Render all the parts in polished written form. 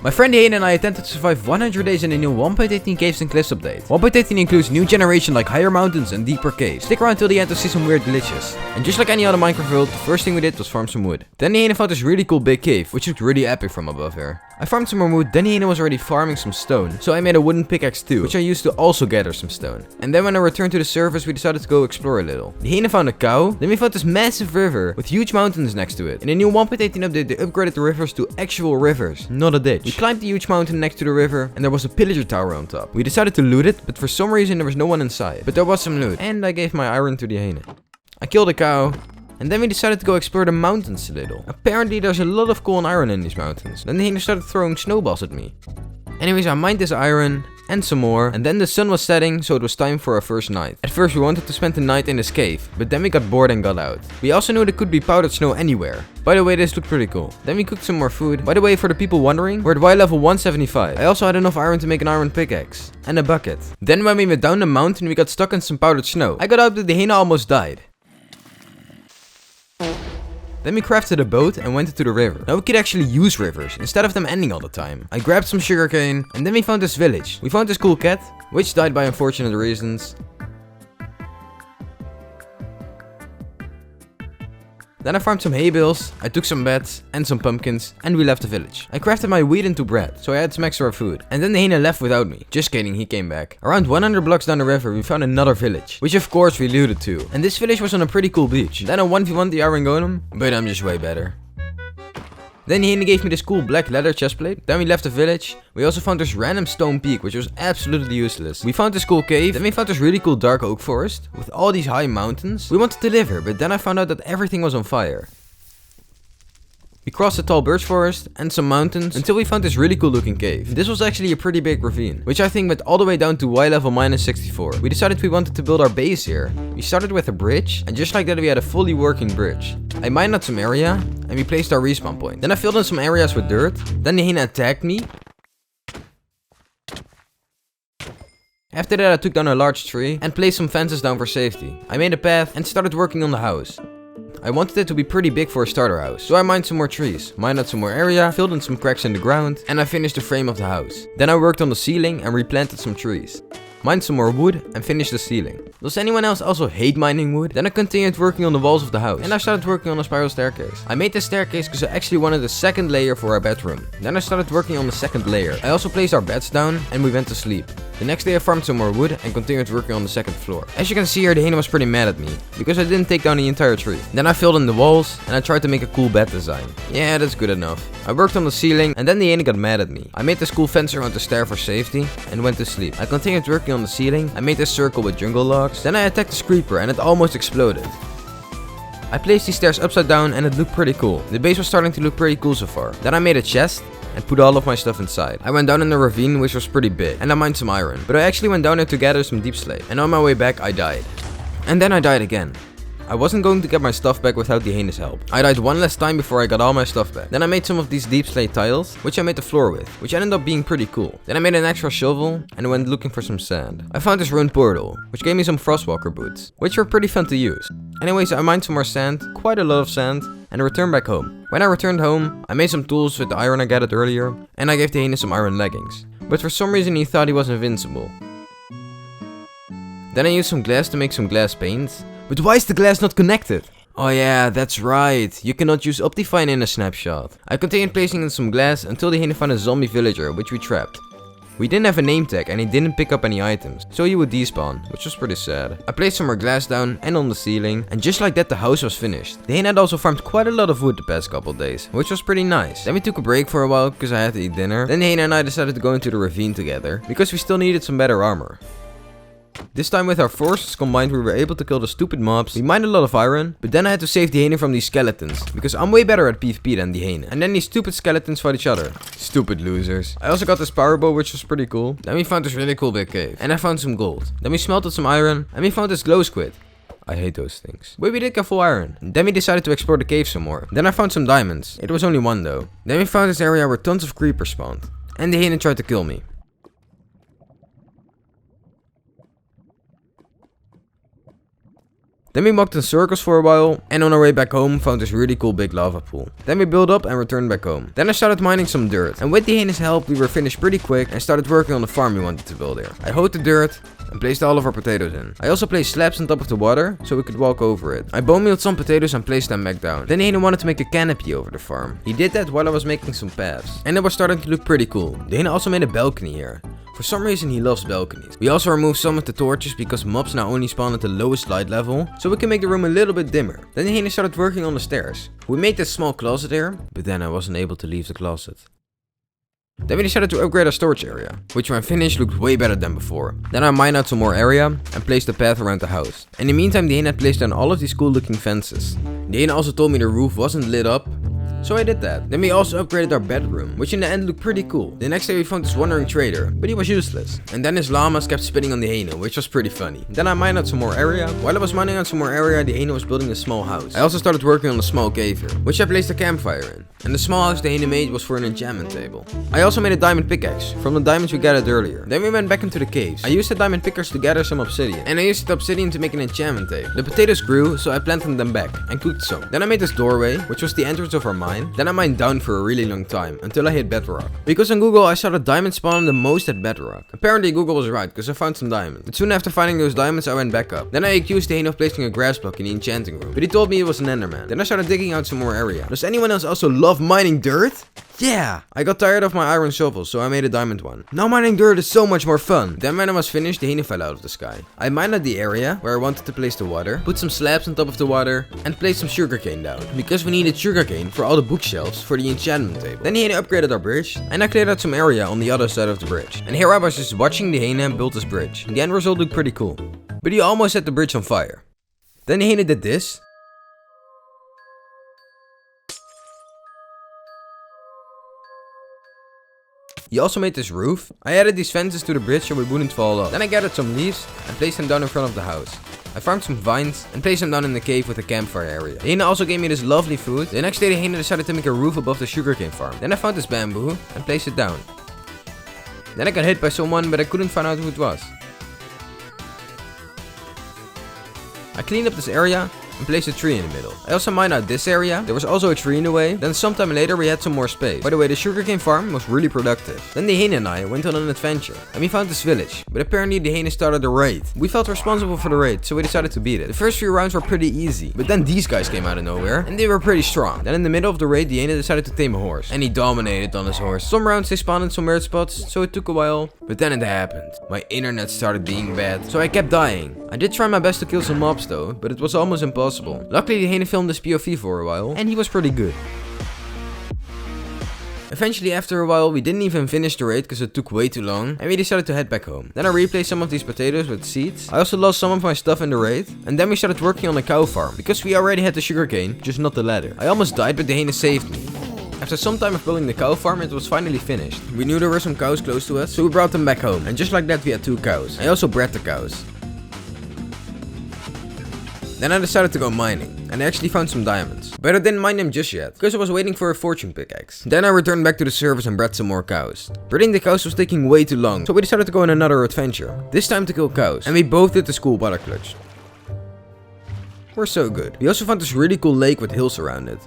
My friend the hyena and I attempted to survive 100 days in the new 1.18 Caves and Cliffs update. 1.18 includes new generation like higher mountains and deeper caves. Stick around till the end to see some weird glitches. And just like any other Minecraft world, the first thing we did was farm some wood. Then the hyena found this really cool big cave, which looked really epic from above here. I farmed some more wood, then the hyena was already farming some stone, so I made a wooden pickaxe too, which I used to also gather some stone. And then when I returned to the surface, we decided to go explore a little. The hyena found a cow, then we found this massive river with huge mountains next to it. In the new 1.18 update, they upgraded the rivers to actual rivers, not a ditch. We climbed the huge mountain next to the river, and there was a pillager tower on top. We decided to loot it, but for some reason there was no one inside. But there was some loot, and I gave my iron to the hyena. I killed a cow. And then we decided to go explore the mountains a little. Apparently there's a lot of coal and iron in these mountains. Then the hyena started throwing snowballs at me. Anyways, I mined this iron and some more, and then the sun was setting, so it was time for our first night. At first we wanted to spend the night in this cave, but then we got bored and got out. We also knew there could be powdered snow anywhere. By the way, this looked pretty cool. Then we cooked some more food. By the way, for the people wondering, we're at Y level 175. I also had enough iron to make an iron pickaxe. And a bucket. Then when we went down the mountain, we got stuck in some powdered snow. I got out, but the hyena almost died. Then we crafted a boat and went into the river. Now we could actually use rivers, instead of them ending all the time. I grabbed some sugarcane, and then we found this village. We found this cool cat, which died by unfortunate reasons. Then I farmed some hay bales, I took some beds and some pumpkins, and we left the village. I crafted my wheat into bread, so I had some extra food. And then the hyena left without me. Just kidding, he came back. Around 100 blocks down the river, we found another village, which of course we looted too. And this village was on a pretty cool beach. Then I 1v1 the iron golem, but I'm just way better. Then the hyena gave me this cool black leather chestplate. Then we left the village. We also found this random stone peak, which was absolutely useless. We found this cool cave. Then we found this really cool dark oak forest with all these high mountains. We wanted to live here, but then I found out that everything was on fire. We crossed a tall birch forest and some mountains until we found this really cool looking cave. This was actually a pretty big ravine, which I think went all the way down to Y level -64. We decided we wanted to build our base here. We started with a bridge, and just like that we had a fully working bridge. I mined out some area, and we placed our respawn point. Then I filled in some areas with dirt. Then the hyena attacked me. After that I took down a large tree and placed some fences down for safety. I made a path and started working on the house. I wanted it to be pretty big for a starter house, so I mined some more trees, mined out some more area, filled in some cracks in the ground, and I finished the frame of the house. Then I worked on the ceiling and replanted some trees. Mined some more wood and finished the ceiling. Does anyone else also hate mining wood? Then I continued working on the walls of the house, and I started working on a spiral staircase. I made this staircase because I actually wanted a second layer for our bedroom. Then I started working on the second layer. I also placed our beds down and we went to sleep. The next day I farmed some more wood and continued working on the second floor. As you can see here, the hyena was pretty mad at me, because I didn't take down the entire tree. Then I filled in the walls and I tried to make a cool bed design. Yeah, that's good enough. I worked on the ceiling and then the hyena got mad at me. I made this cool fence around the stair for safety and went to sleep. I continued working on the ceiling. I made this circle with jungle logs. Then I attacked this creeper and it almost exploded. I placed these stairs upside down and it looked pretty cool. The base was starting to look pretty cool so far. Then I made a chest and put all of my stuff inside. I went down in the ravine, which was pretty big, and I mined some iron. But I actually went down there to gather some deep slate. And on my way back I died. And then I died again. I wasn't going to get my stuff back without the hyena's help. I died one last time before I got all my stuff back. Then I made some of these deep slate tiles, which I made the floor with, which ended up being pretty cool. Then I made an extra shovel and went looking for some sand. I found this ruined portal, which gave me some frostwalker boots, which were pretty fun to use. Anyways, I mined some more sand, quite a lot of sand, and I returned back home. When I returned home, I made some tools with the iron I gathered earlier, and I gave the hyena some iron leggings. But for some reason he thought he was invincible. Then I used some glass to make some glass paint. But why is the glass not connected? Oh yeah, that's right. You cannot use Optifine in a snapshot. I continued placing in some glass until the hyena found a zombie villager, which we trapped. We didn't have a name tag and he didn't pick up any items, so he would despawn, which was pretty sad. I placed some more glass down and on the ceiling, and just like that the house was finished. The hyena had also farmed quite a lot of wood the past couple days, which was pretty nice. Then we took a break for a while because I had to eat dinner. Then the hyena and I decided to go into the ravine together, because we still needed some better armor. This time with our forces combined we were able to kill the stupid mobs. We mined a lot of iron, but then I had to save the hyena from these skeletons, because I'm way better at PvP than the hyena. And then these stupid skeletons fight each other. Stupid losers. I also got this power bow, which was pretty cool. Then we found this really cool big cave, and I found some gold. Then we smelted some iron, and we found this glow squid. I hate those things. But we did get full iron. Then we decided to explore the cave some more. Then I found some diamonds. It was only one though. Then we found this area where tons of creepers spawned, and the hyena tried to kill me. Then we walked in circles for a while, and on our way back home found this really cool big lava pool. Then we built up and returned back home. Then I started mining some dirt, and with the hyena's help we were finished pretty quick and started working on the farm we wanted to build here. I hoed the dirt and placed all of our potatoes in. I also placed slabs on top of the water so we could walk over it. I bone mealed some potatoes and placed them back down. Then the hyena wanted to make a canopy over the farm. He did that while I was making some paths, and it was starting to look pretty cool. The hyena also made a balcony here. For some reason he loves balconies. We also removed some of the torches because mobs now only spawn at the lowest light level, so we can make the room a little bit dimmer. Then the hyena started working on the stairs. We made this small closet here, but then I wasn't able to leave the closet. Then we decided to upgrade our storage area, which when finished looked way better than before. Then I mined out some more area and placed a path around the house. In the meantime the hyena had placed down all of these cool looking fences. The hyena also told me the roof wasn't lit up, so I did that. Then we also upgraded our bedroom, which in the end looked pretty cool. The next day we found this wandering trader, but he was useless. And then his llamas kept spitting on the hyena, which was pretty funny. Then I mined out some more area. While I was mining out some more area, the hyena was building a small house. I also started working on a small cave here, which I placed a campfire in. And the small house the hyena made was for an enchantment table. I also made a diamond pickaxe from the diamonds we gathered earlier. Then we went back into the caves. I used the diamond pickers to gather some obsidian, and I used the obsidian to make an enchantment table. The potatoes grew, so I planted them back and cooked some. Then I made this doorway, which was the entrance of our mine. Then I mined down for a really long time until I hit bedrock. Because on Google I saw that diamonds spawn the most at bedrock. Apparently Google was right because I found some diamonds. But soon after finding those diamonds I went back up. Then I accused the hyena of placing a grass block in the enchanting room, but he told me it was an enderman. Then I started digging out some more area. Does anyone else also love mining dirt? Yeah! I got tired of my iron shovel, so I made a diamond one. Now mining dirt is so much more fun. Then when I was finished, the hyena fell out of the sky. I mined out the area where I wanted to place the water, put some slabs on top of the water, and placed some sugarcane down, because we needed sugarcane for all the bookshelves for the enchantment table. Then the hyena upgraded our bridge, and I cleared out some area on the other side of the bridge. And here I was just watching the hyena build this bridge. The end result looked pretty cool, but he almost set the bridge on fire. Then the hyena did this. He also made this roof. I added these fences to the bridge so we wouldn't fall off. Then I gathered some leaves and placed them down in front of the house. I farmed some vines and placed them down in the cave with the campfire area. The hyena also gave me this lovely food. The next day the hyena decided to make a roof above the sugarcane farm. Then I found this bamboo and placed it down. Then I got hit by someone, but I couldn't find out who it was. I cleaned up this area and placed a tree in the middle. I also mined out this area. There was also a tree in the way. Then sometime later we had some more space. By the way, the sugarcane farm was really productive. Then the hyena and I went on an adventure and we found this village, but apparently the hyena started a raid. We felt responsible for the raid, so we decided to beat it. The first few rounds were pretty easy, but then these guys came out of nowhere and they were pretty strong. Then in the middle of the raid the hyena decided to tame a horse, and he dominated on his horse. Some rounds they spawned in some weird spots, so it took a while, but then it happened. My internet started being bad, so I kept dying. I did try my best to kill some mobs though, but it was almost impossible. Luckily the hyena filmed this POV for a while, and he was pretty good. Eventually after a while we didn't even finish the raid because it took way too long, and we decided to head back home. Then I replaced some of these potatoes with seeds. I also lost some of my stuff in the raid, and then we started working on a cow farm, because we already had the sugarcane, just not the ladder. I almost died, but the hyena saved me. After some time of building the cow farm, it was finally finished. We knew there were some cows close to us, so we brought them back home, and just like that we had 2 cows. I also bred the cows. Then I decided to go mining, and I actually found some diamonds. But I didn't mine them just yet, because I was waiting for a fortune pickaxe. Then I returned back to the servers and bred some more cows. Breeding the cows was taking way too long, so we decided to go on another adventure. This time to kill cows, and we both did the school water clutch. We're so good. We also found this really cool lake with hills around it.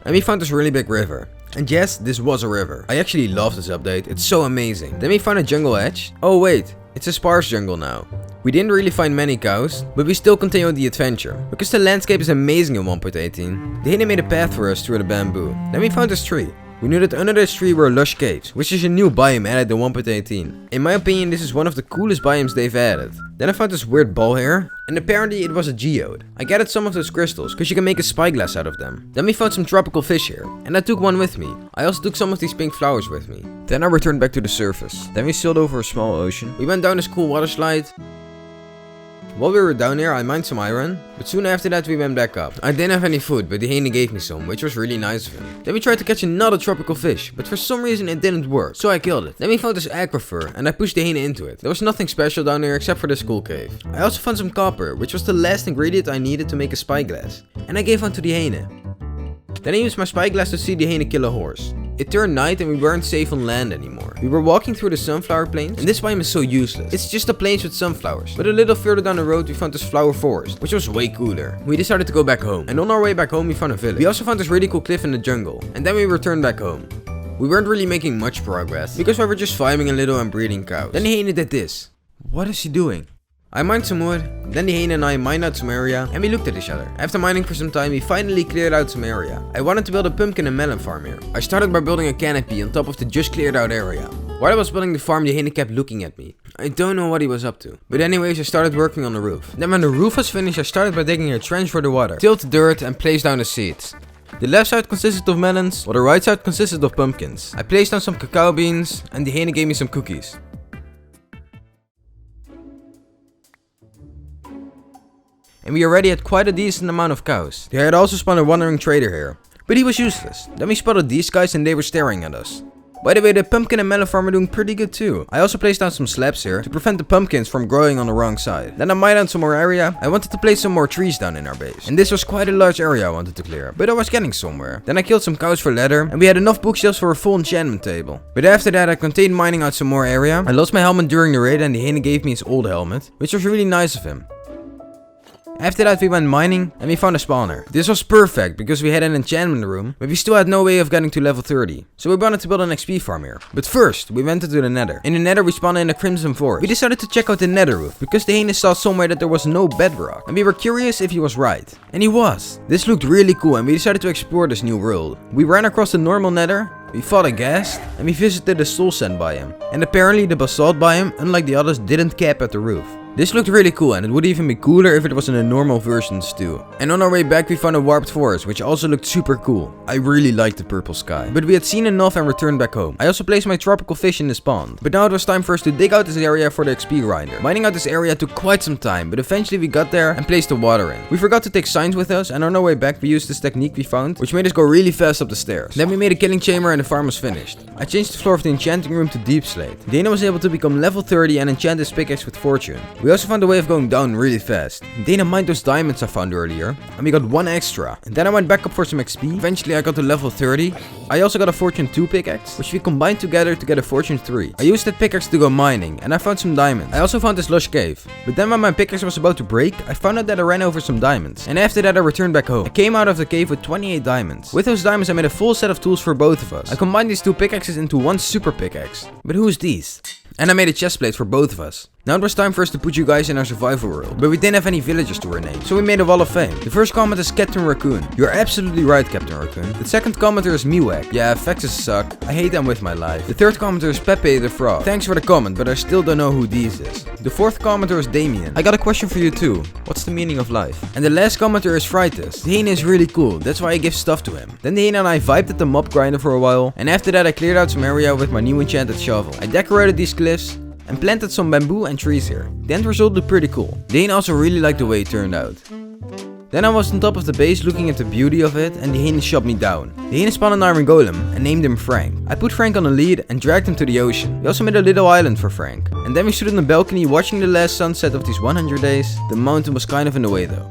And we found this really big river. And yes, this was a river. I actually love this update, it's so amazing. Then we found a jungle edge. Oh wait, it's a sparse jungle now. We didn't really find many cows, but we still continued the adventure, because the landscape is amazing in 1.18. The hyena made a path for us through the bamboo. Then we found this tree. We knew that under this tree were lush caves, which is a new biome added in 1.18. In my opinion, this is one of the coolest biomes they've added. Then I found this weird ball here, and apparently it was a geode. I gathered some of those crystals, because you can make a spyglass out of them. Then we found some tropical fish here, and I took one with me. I also took some of these pink flowers with me. Then I returned back to the surface. Then we sailed over a small ocean. We went down this cool water slide. While we were down here, I mined some iron, but soon after that we went back up. I didn't have any food, but the hyena gave me some, which was really nice of him. Then we tried to catch another tropical fish, but for some reason it didn't work, so I killed it. Then we found this aquifer, and I pushed the hyena into it. There was nothing special down here except for this cool cave. I also found some copper, which was the last ingredient I needed to make a spyglass, and I gave one to the hyena. Then I used my spyglass to see the hyena kill a horse. It turned night and we weren't safe on land anymore. We were walking through the sunflower plains, and this biome is so useless. It's just a plains with sunflowers. But a little further down the road we found this flower forest, which was way cooler. We decided to go back home, and on our way back home we found a village. We also found this really cool cliff in the jungle, and then we returned back home. We weren't really making much progress, because we were just farming a little and breeding cows. Then the hyena did this. What is he doing? I mined some wood, then the hyena and I mined out some area, and we looked at each other. After mining for some time, we finally cleared out some area. I wanted to build a pumpkin and melon farm here. I started by building a canopy on top of the just cleared out area. While I was building the farm, the hyena kept looking at me. I don't know what he was up to. But anyways, I started working on the roof. Then when the roof was finished, I started by digging a trench for the water, tilled the dirt, and placed down the seeds. The left side consisted of melons, while the right side consisted of pumpkins. I placed down some cacao beans, and the hyena gave me some cookies. And we already had quite a decent amount of cows. There had also spawned a wandering trader here, but he was useless. Then we spotted these guys and they were staring at us. By the way, the pumpkin and melon farm are doing pretty good too. I also placed down some slabs here to prevent the pumpkins from growing on the wrong side. Then I mined out some more area. I wanted to place some more trees down in our base. And this was quite a large area I wanted to clear, but I was getting somewhere. Then I killed some cows for leather, and we had enough bookshelves for a full enchantment table. But after that I continued mining out some more area. I lost my helmet during the raid and the hyena gave me his old helmet, which was really nice of him. After that we went mining and we found a spawner. This was perfect because we had an enchantment room, but we still had no way of getting to level 30. So we wanted to build an XP farm here. But first, we went into the nether. In the nether we spawned in a crimson forest. We decided to check out the nether roof because the hyena saw somewhere that there was no bedrock. And we were curious if he was right. And he was. This looked really cool and we decided to explore this new world. We ran across the normal nether. We fought a ghast, and we visited the soul sand biome. And apparently the basalt biome, unlike the others, didn't cap at the roof. This looked really cool and it would even be cooler if it was in the normal versions too. And on our way back we found a warped forest, which also looked super cool. I really liked the purple sky. But we had seen enough and returned back home. I also placed my tropical fish in this pond. But now it was time for us to dig out this area for the XP grinder. Mining out this area took quite some time, but eventually we got there and placed the water in. We forgot to take signs with us, and on our way back we used this technique we found, which made us go really fast up the stairs. Then we made a killing chamber and the farm was finished. I changed the floor of the enchanting room to deep slate. Dana was able to become level 30 and enchant his pickaxe with fortune. We also found a way of going down really fast. Dana mined those diamonds I found earlier, and we got one extra. And then I went back up for some XP. Eventually I got to level 30. I also got a fortune 2 pickaxe, which we combined together to get a fortune 3. I used that pickaxe to go mining, and I found some diamonds. I also found this lush cave. But then when my pickaxe was about to break, I found out that I ran over some diamonds. And after that I returned back home. I came out of the cave with 28 diamonds. With those diamonds I made a full set of tools for both of us. I combined these two pickaxes into one super pickaxe. But who's these? And I made a chest plate for both of us. Now it was time for us to put you guys in our survival world, but we didn't have any villagers to rename, so we made a wall of fame. The first comment is Captain Raccoon. You're absolutely right, Captain Raccoon. The second commenter is Miwak. Yeah, faxes suck. I hate them with my life. The third commenter is Pepe the Frog. Thanks for the comment, but I still don't know who these is. The fourth commenter is Damien. I got a question for you too. What's the meaning of life? And the last commenter is Frightus. The hyena is really cool, that's why I give stuff to him. Then the hyena and I vibed at the mob grinder for a while, and after that I cleared out some area with my new enchanted shovel. I decorated these cliffs and planted some bamboo and trees here. The end result looked pretty cool. Dane also really liked the way it turned out. Then I was on top of the base looking at the beauty of it, and the hyena shot me down. The hyena spawned an iron golem and named him Frank. I put Frank on a lead and dragged him to the ocean. We also made a little island for Frank. And then we stood on the balcony watching the last sunset of these 100 days. The mountain was kind of in the way though.